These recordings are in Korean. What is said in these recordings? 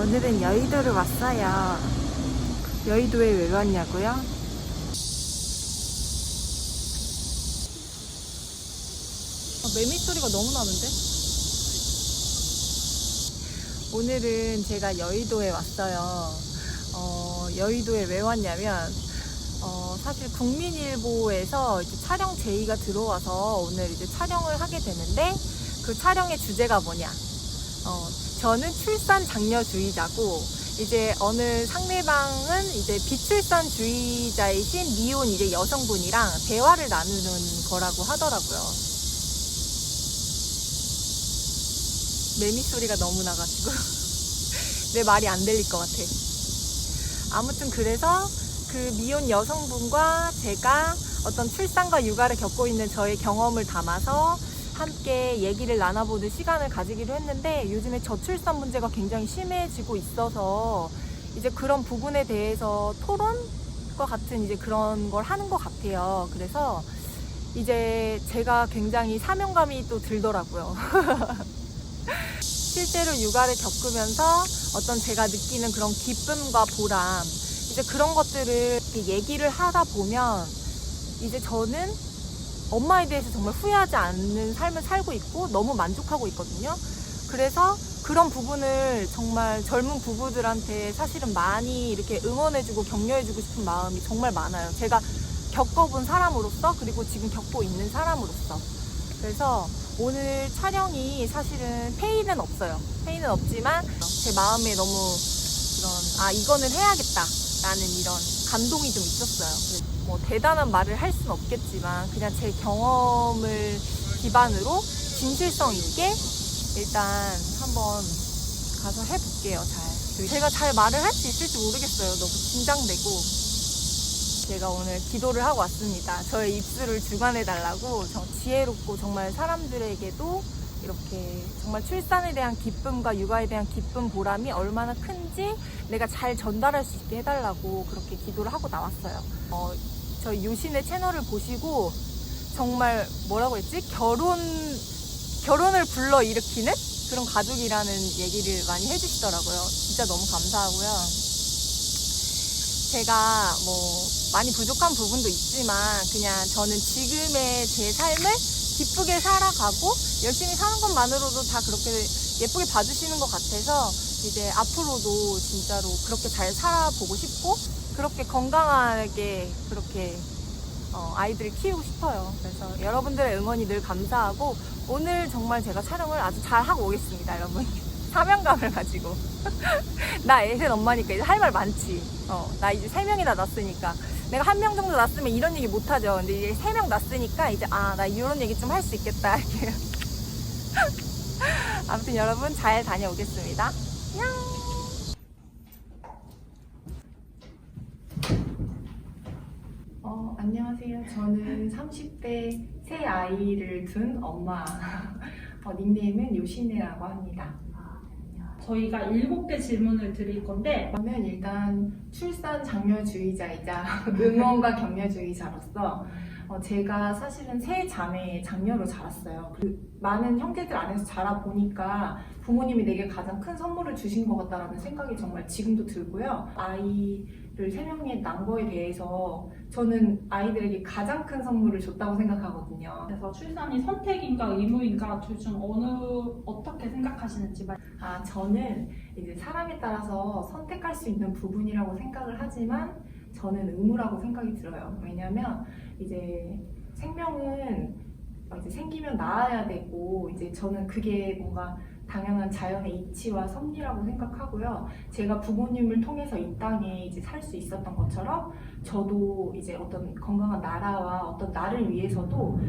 오늘은 여의도를 왔어요. 여의도에 왜 왔냐고요? 매미 소리가 너무 나는데? 오늘은 제가 여의도에 왔어요. 여의도에 왜 왔냐면 사실 국민일보에서 이제 촬영 제의가 들어와서 오늘 이제 촬영을 하게 되는데, 그 촬영의 주제가 뭐냐? 저는 출산 장려주의자고, 이제 어느 상대방은 이제 비출산주의자이신 미혼 이제 여성분이랑 대화를 나누는 거라고 하더라고요. 매미 소리가 너무 나가지고 내 말이 안 들릴 것 같아. 아무튼 그래서 그 미혼 여성분과 제가 어떤 출산과 육아를 겪고 있는 저의 경험을 담아서 함께 얘기를 나눠보는 시간을 가지기로 했는데, 요즘에 저출산 문제가 굉장히 심해지고 있어서 이제 그런 부분에 대해서 토론과 같은 이제 그런 걸 하는 것 같아요. 그래서 이제 제가 굉장히 사명감이 또 들더라고요. 실제로 육아를 겪으면서 어떤 제가 느끼는 그런 기쁨과 보람, 이제 그런 것들을 얘기를 하다 보면 이제 저는 엄마에 대해서 정말 후회하지 않는 삶을 살고 있고 너무 만족하고 있거든요. 그래서 그런 부분을 정말 젊은 부부들한테 사실은 많이 이렇게 응원해주고 격려해주고 싶은 마음이 정말 많아요. 제가 겪어본 사람으로서, 그리고 지금 겪고 있는 사람으로서. 그래서 오늘 촬영이 사실은 페이는 없어요. 페이는 없지만 제 마음에 너무 그런, 이거는 해야겠다 라는 이런 감동이 좀 있었어요. 뭐 대단한 말을 할 수는 없겠지만 그냥 제 경험을 기반으로 진실성 있게 일단 한번 가서 해볼게요. 제가 잘 말을 할 수 있을지 모르겠어요. 너무 긴장되고. 제가 오늘 기도를 하고 왔습니다. 저의 입술을 주관해달라고. 지혜롭고 정말 사람들에게도 이렇게 정말 출산에 대한 기쁨과 육아에 대한 기쁨, 보람이 얼마나 큰지 내가 잘 전달할 수 있게 해달라고 그렇게 기도를 하고 나왔어요. 저희 요신의 채널을 보시고 정말 뭐라고 했지? 결혼을 불러일으키는 그런 가족이라는 얘기를 많이 해주시더라고요. 진짜 너무 감사하고요. 제가 뭐 많이 부족한 부분도 있지만 그냥 저는 지금의 제 삶을 기쁘게 살아가고 열심히 사는 것만으로도 다 그렇게 예쁘게 봐주시는 것 같아서 이제 앞으로도 진짜로 그렇게 잘 살아보고 싶고 그렇게 건강하게 그렇게 아이들을 키우고 싶어요. 그래서 여러분들의 응원이 늘 감사하고, 오늘 정말 제가 촬영을 아주 잘 하고 오겠습니다, 여러분. 사명감을 가지고. 나 애셋 엄마니까 이제 할 말 많지. 나 이제 3명이나 낳았으니까. 내가 1명 정도 낳았으면 이런 얘기 못하죠. 근데 이제 3명 낳았으니까 이제 나 이런 얘기 좀 할 수 있겠다. 이렇게. 아무튼 여러분 잘 다녀오겠습니다. 안녕. 안녕하세요. 저는 30대 새 아이를 둔 엄마. 닉네임은 요신이라고 합니다. 저희가 7개 질문을 드릴 건데, 저는 일단 출산 장려주의자이자 응원과 격려주의자로서 제가 사실은 세 자매의 장녀로 자랐어요. 많은 형제들 안에서 자라보니까 부모님이 내게 가장 큰 선물을 주신 것 같다라는 생각이 정말 지금도 들고요. 아이를 3명이 낳은 거에 대해서 저는 아이들에게 가장 큰 선물을 줬다고 생각하거든요. 그래서 출산이 선택인가 의무인가 둘 중 어떻게 생각하시는지 저는 이제 사람에 따라서 선택할 수 있는 부분이라고 생각을 하지만 저는 의무라고 생각이 들어요. 왜냐면 이제 생명은 이제 생기면 낳아야 되고, 이제 저는 그게 뭔가 당연한 자연의 이치와 섭리라고 생각하고요. 제가 부모님을 통해서 이 땅에 이제 살 수 있었던 것처럼 저도 이제 어떤 건강한 나라와 어떤 나를 위해서도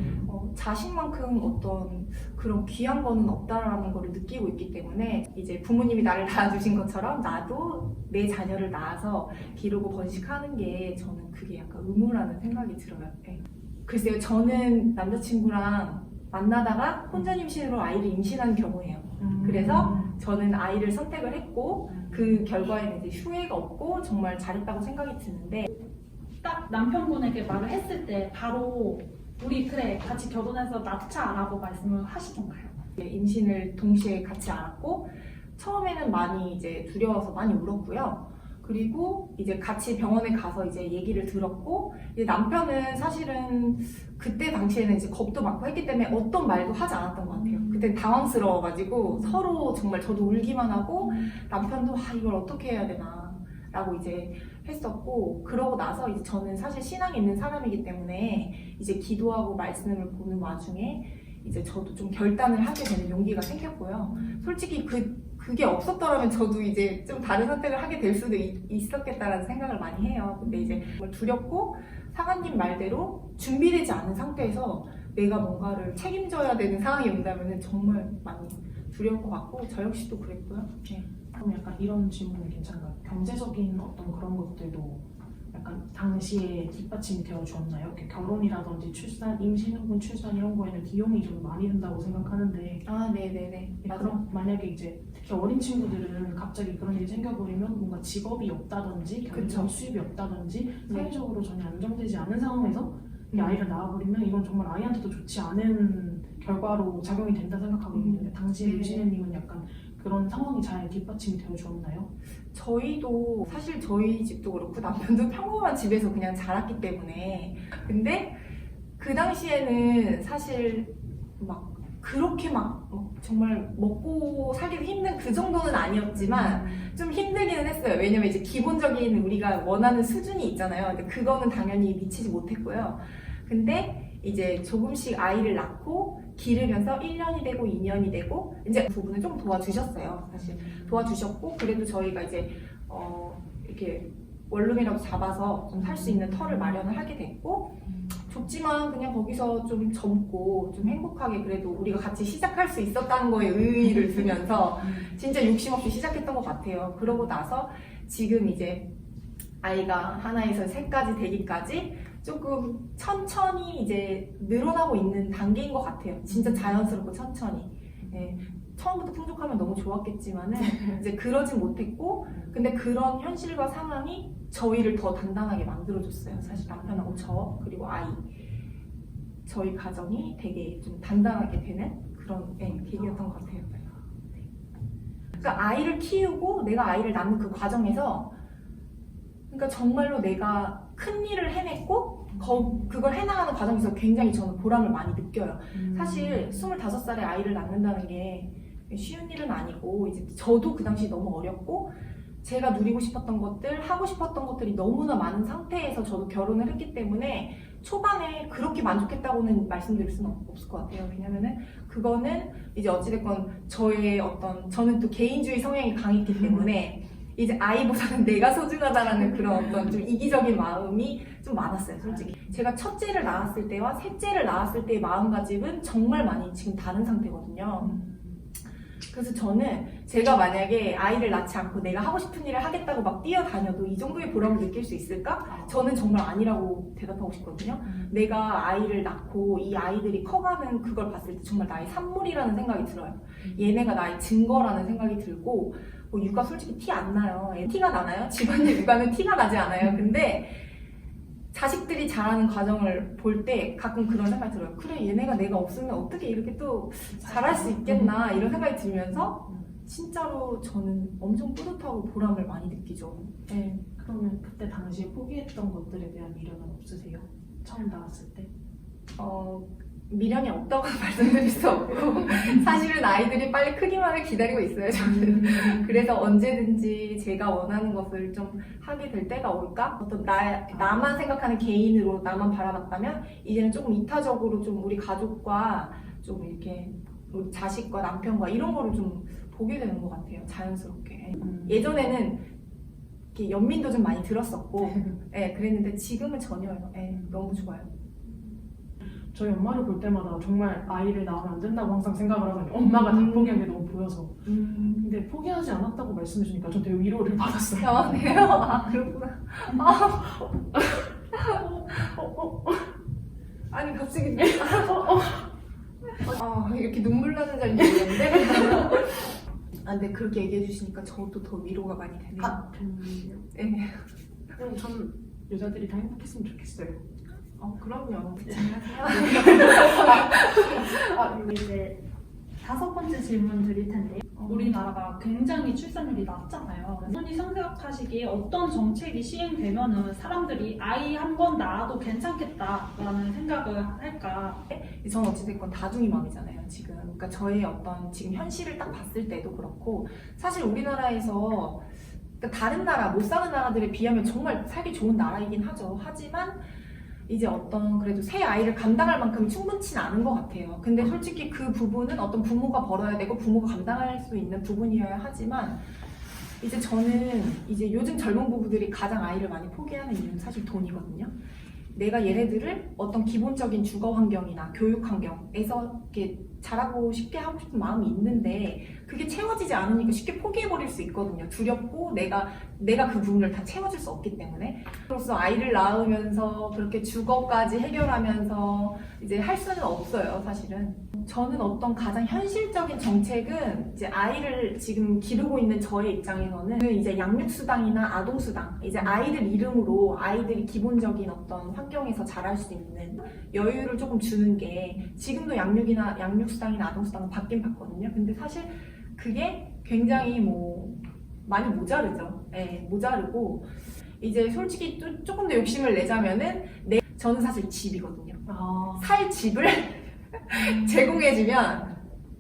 자식만큼 어떤 그런 귀한 거는 없다라는 걸 느끼고 있기 때문에 이제 부모님이 나를 낳아주신 것처럼 나도 내 자녀를 낳아서 기르고 번식하는 게 저는 그게 약간 의무라는 생각이 들어요. 네. 글쎄요, 저는 남자친구랑 만나다가 혼전 임신으로 아이를 임신한 경우예요. 그래서 저는 아이를 선택을 했고 그 결과에는 이제 후회가 없고 정말 잘했다고 생각이 드는데, 딱 남편분에게 말을 했을 때 바로 우리 그래 같이 결혼해서 낳자라고 말씀을 하시던가요? 임신을 동시에 같이 알았고 처음에는 많이 이제 두려워서 많이 울었고요. 그리고 이제 같이 병원에 가서 이제 얘기를 들었고, 이제 남편은 사실은 그때 당시에는 이제 겁도 많고 했기 때문에 어떤 말도 하지 않았던 것 같아요. 그때 당황스러워가지고 서로 정말 저도 울기만 하고 남편도 이걸 어떻게 해야 되나 라고 이제 했었고, 그러고 나서 이제 저는 사실 신앙이 있는 사람이기 때문에 이제 기도하고 말씀을 보는 와중에 이제 저도 좀 결단을 하게 되는 용기가 생겼고요. 솔직히 그게 없었더라면 저도 이제 좀 다른 선택을 하게 될 수도 있었겠다라는 생각을 많이 해요. 근데 이제 정말 두렵고 사관님 말대로 준비되지 않은 상태에서 내가 뭔가를 책임져야 되는 상황이 온다면 정말 많이 두려울 것 같고, 저 역시도 그랬고요. 네. 그럼 약간 이런 질문이 괜찮아요. 경제적인 어떤 그런 것들도 약간 당시에 뒷받침이 되어 주었나요? 이렇게 결혼이라든지 출산, 임신후군 출산 이런 거에는 비용이 좀 많이 든다고 생각하는데, 네네네. 네, 맞아. 그럼 만약에 이제 특히 어린 친구들은 갑자기 그런 일이 생겨버리면 뭔가 직업이 없다든지 경제적 그쵸. 수입이 없다든지 네. 사회적으로 전혀 안정되지 않은 상황에서 이 아이를 낳아버리면 이건 정말 아이한테도 좋지 않은 결과로 작용이 된다 생각하거든요. 당시에 네. 유진혜님은 약간 그런 상황이 잘 뒷받침이 되어 주었나요? 저희도 사실 저희 집도 그렇고 남편도 평범한 집에서 그냥 자랐기 때문에, 근데 그 당시에는 사실 막 그렇게 막 정말 먹고 살기도 힘든 그 정도는 아니었지만 좀 힘들기는 했어요. 왜냐면 이제 기본적인 우리가 원하는 수준이 있잖아요. 근데 그거는 당연히 미치지 못했고요. 근데 이제 조금씩 아이를 낳고 기르면서 1년이 되고 2년이 되고 이제 부분을 좀 도와주셨어요. 사실 도와주셨고, 그래도 저희가 이제 이렇게 원룸이라도 잡아서 좀 살 수 있는 터를 마련을 하게 됐고, 좁지만 그냥 거기서 좀 젊고 좀 행복하게 그래도 우리가 같이 시작할 수 있었다는 거에 의의를 두면서 진짜 욕심 없이 시작했던 것 같아요. 그러고 나서 지금 이제 아이가 하나에서 셋까지 되기까지 조금 천천히 이제 늘어나고 있는 단계인 것 같아요. 진짜 자연스럽고 천천히. 네. 처음부터 풍족하면 너무 좋았겠지만은 이제 그러진 못했고, 근데 그런 현실과 상황이 저희를 더 단단하게 만들어줬어요. 사실 남편하고 저 그리고 아이, 저희 가정이 되게 좀 단단하게 되는 그런 계기였던 것 같아요. 그러니까 아이를 키우고 내가 아이를 낳는 그 과정에서, 그러니까 정말로 내가 큰 일을 해냈고 그걸 해나가는 과정에서 굉장히 저는 보람을 많이 느껴요. 사실 25살에 아이를 낳는다는 게 쉬운 일은 아니고, 이제 저도 그 당시 너무 어렸고 제가 누리고 싶었던 것들, 하고 싶었던 것들이 너무나 많은 상태에서 저도 결혼을 했기 때문에 초반에 그렇게 만족했다고는 말씀드릴 수는 없을 것 같아요. 왜냐면은 그거는 이제 어찌됐건 저는 또 개인주의 성향이 강했기 때문에 이제 아이보다는 내가 소중하다라는 그런 어떤 좀 이기적인 마음이 좀 많았어요, 솔직히. 제가 첫째를 낳았을 때와 셋째를 낳았을 때의 마음가짐은 정말 많이 지금 다른 상태거든요. 그래서 저는 제가 만약에 아이를 낳지 않고 내가 하고 싶은 일을 하겠다고 막 뛰어다녀도 이 정도의 보람을 느낄 수 있을까? 저는 정말 아니라고 대답하고 싶거든요. 내가 아이를 낳고 이 아이들이 커가는 그걸 봤을 때 정말 나의 산물이라는 생각이 들어요. 얘네가 나의 증거라는 생각이 들고, 뭐 육아 솔직히 티 안 나요. 티가 나나요? 집안일 육아는 티가 나지 않아요. 근데 자식들이 자라는 과정을 볼 때 가끔 그런 생각이 들어요. 그래, 얘네가 내가 없으면 어떻게 이렇게 또 잘할 수 있겠나 이런 생각이 들면서 진짜로 저는 엄청 뿌듯하고 보람을 많이 느끼죠. 네. 그러면 그때 당시에 포기했던 것들에 대한 미련은 없으세요? 처음 나왔을 때? 미련이 없다고 말씀드릴 수 없고 사실은 아이들이 빨리 크기만을 기다리고 있어요, 저는. 그래서 언제든지 제가 원하는 것을 좀 하게 될 때가 올까? 어떤 나만 생각하는 개인으로 나만 바라봤다면 이제는 조금 이타적으로 좀 우리 가족과 좀 이렇게 우리 자식과 남편과 이런 거를 좀 보게 되는 것 같아요, 자연스럽게. 예전에는 이렇게 연민도 좀 많이 들었었고 그랬는데 지금은 전혀요. 너무 좋아요. 저희 엄마를 볼 때마다 정말 아이를 낳으면 안 된다고 항상 생각을 하거든요. 엄마가 다 포기한 게 너무 보여서. 근데 포기하지 않았다고 말씀해주니까 저 되게 위로를 받았어요. 네요? 아, 그렇구나. 아니, 갑자기. 이렇게 눈물 나는 줄 알았는데. 근데 그렇게 얘기해 주시니까 저도 더 위로가 많이 되네요. 네. 그럼 전 여자들이 다 행복했으면 좋겠어요. 그럼요. 이제 5번째 질문 드릴 텐데 우리나라가 굉장히 출산율이 낮잖아요. 선생님이 생각하시기에 어떤 정책이 시행되면은 사람들이 아이 한 번 낳아도 괜찮겠다라는 생각을 할까? 저는 어찌됐건 다둥이 맘이잖아요, 지금. 그러니까 저의 어떤 지금 현실을 딱 봤을 때도 그렇고, 사실 우리나라에서 그러니까 다른 나라, 못 사는 나라들에 비하면 정말 살기 좋은 나라이긴 하죠. 하지만 이제 어떤 그래도 새 아이를 감당할 만큼 충분치는 않은 것 같아요. 근데 솔직히 그 부분은 어떤 부모가 벌어야 되고 부모가 감당할 수 있는 부분이어야 하지만, 이제 저는 이제 요즘 젊은 부부들이 가장 아이를 많이 포기하는 이유는 사실 돈이거든요. 내가 얘네들을 어떤 기본적인 주거 환경이나 교육 환경에서 이렇게 자라고 싶게 하고 싶은 마음이 있는데 그게 채워지지 않으니까 쉽게 포기해버릴 수 있거든요. 두렵고 내가 그 부분을 다 채워줄 수 없기 때문에. 그래서 아이를 낳으면서 그렇게 주거까지 해결하면서 이제 할 수는 없어요, 사실은. 저는 어떤 가장 현실적인 정책은 이제 아이를 지금 기르고 있는 저의 입장에서는 이제 양육수당이나 아동수당, 이제 아이들 이름으로 아이들이 기본적인 어떤 환경에서 자랄 수 있는 여유를 조금 주는 게, 지금도 양육수당이나 아동수당은 받긴 받거든요. 근데 사실 그게 굉장히 많이 모자르죠. 네, 모자르고 이제 솔직히 또 조금 더 욕심을 내자면은 저는 사실 집이거든요. 살 집을 제공해주면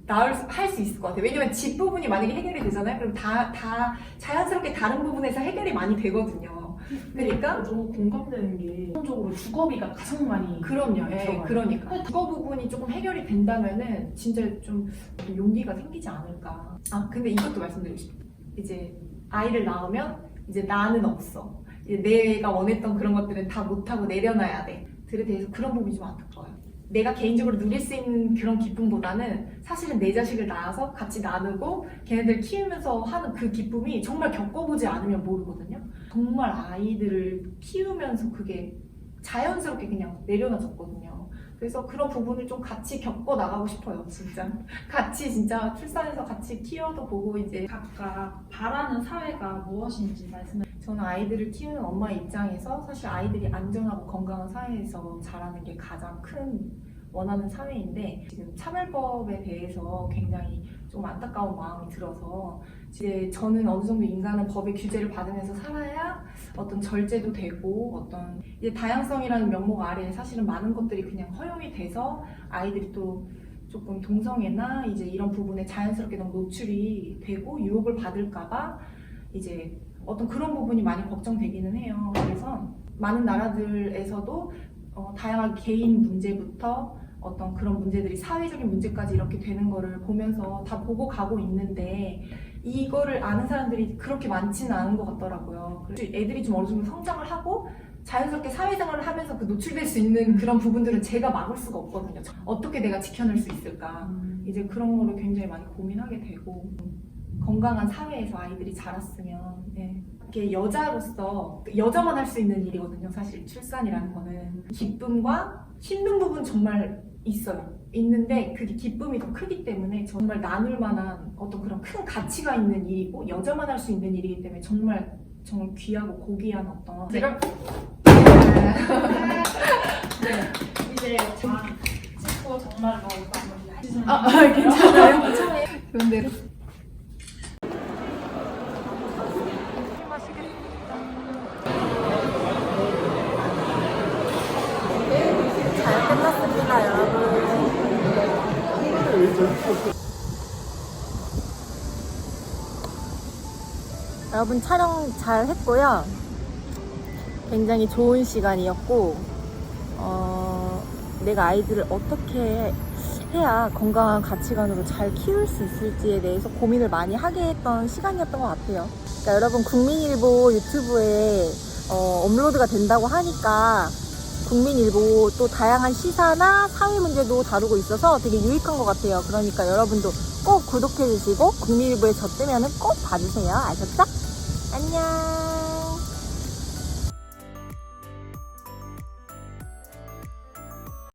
할 수 있을 것 같아요. 왜냐면 집 부분이 만약에 해결이 되잖아요. 그럼 다 자연스럽게 다른 부분에서 해결이 많이 되거든요. 그러니까 너무 공감되는 게 기본적으로 주거비가 가장 많이 그럼요. 예, 들어가요. 그러니까 주거 부분이 조금 해결이 된다면은 진짜 좀 용기가 생기지 않을까. 아, 근데 이것도 말씀드리고 싶어요. 이제 아이를 낳으면 이제 나는 없어. 이제 내가 원했던 그런 것들은 다 못하고 내려놔야 돼. 들에 대해서 그런 부분이 좀 안타까워요. 내가 개인적으로 누릴 수 있는 그런 기쁨보다는 사실은 내 자식을 낳아서 같이 나누고 걔네들 키우면서 하는 그 기쁨이 정말 겪어보지 않으면 모르거든요. 정말 아이들을 키우면서 그게 자연스럽게 그냥 내려놔졌거든요. 그래서 그런 부분을 좀 같이 겪어 나가고 싶어요, 진짜. 같이 진짜 출산해서 같이 키워도 보고 이제. 각각 바라는 사회가 무엇인지 말씀해 주세요. 저는 아이들을 키우는 엄마의 입장에서 사실 아이들이 안전하고 건강한 사회에서 자라는 게 가장 큰 원하는 사회인데, 지금 차별법에 대해서 굉장히 좀 안타까운 마음이 들어서, 이제 저는 어느 정도 인간은 법의 규제를 받으면서 살아야 어떤 절제도 되고 어떤 이제 다양성이라는 명목 아래에 사실은 많은 것들이 그냥 허용이 돼서 아이들이 또 조금 동성애나 이제 이런 부분에 자연스럽게 너무 노출이 되고 유혹을 받을까봐 이제 어떤 그런 부분이 많이 걱정되기는 해요. 그래서 많은 나라들에서도 다양한 개인 문제부터 어떤 그런 문제들이 사회적인 문제까지 이렇게 되는 거를 보면서 다 보고 가고 있는데, 이거를 아는 사람들이 그렇게 많지는 않은 것 같더라고요. 그래서 애들이 좀 어느 정도 성장을 하고 자연스럽게 사회생활을 하면서 그 노출될 수 있는 그런 부분들은 제가 막을 수가 없거든요. 어떻게 내가 지켜낼 수 있을까. 이제 그런 거를 굉장히 많이 고민하게 되고, 건강한 사회에서 아이들이 자랐으면, 네. 이게 여자로서 여자만 할 수 있는 일이거든요. 사실 출산이라는 거는 기쁨과 힘든 부분 정말 있어요. 있는데 그게 기쁨이 더 크기 때문에 정말 나눌 만한 어떤 그런 큰 가치가 있는 일이고 여자만 할 수 있는 일이기 때문에 정말 귀하고 고귀한 어떤. 네, 이제 장 찍고 정말로 마무리하겠습니다. 괜찮아요? 괜찮아요. 좋은 대로. 잘 끝났습니다, 여러분. 여러분 촬영 잘 했고요. 굉장히 좋은 시간이었고, 내가 아이들을 어떻게 해야 건강한 가치관으로 잘 키울 수 있을지에 대해서 고민을 많이 하게 했던 시간이었던 것 같아요. 그러니까 여러분 국민일보 유튜브에 업로드가 된다고 하니까 국민일보 또 다양한 시사나 사회 문제도 다루고 있어서 되게 유익한 것 같아요. 그러니까 여러분도 꼭 구독해주시고 국민일보에 저 뜨면은 꼭 봐주세요. 아셨죠? 안녕.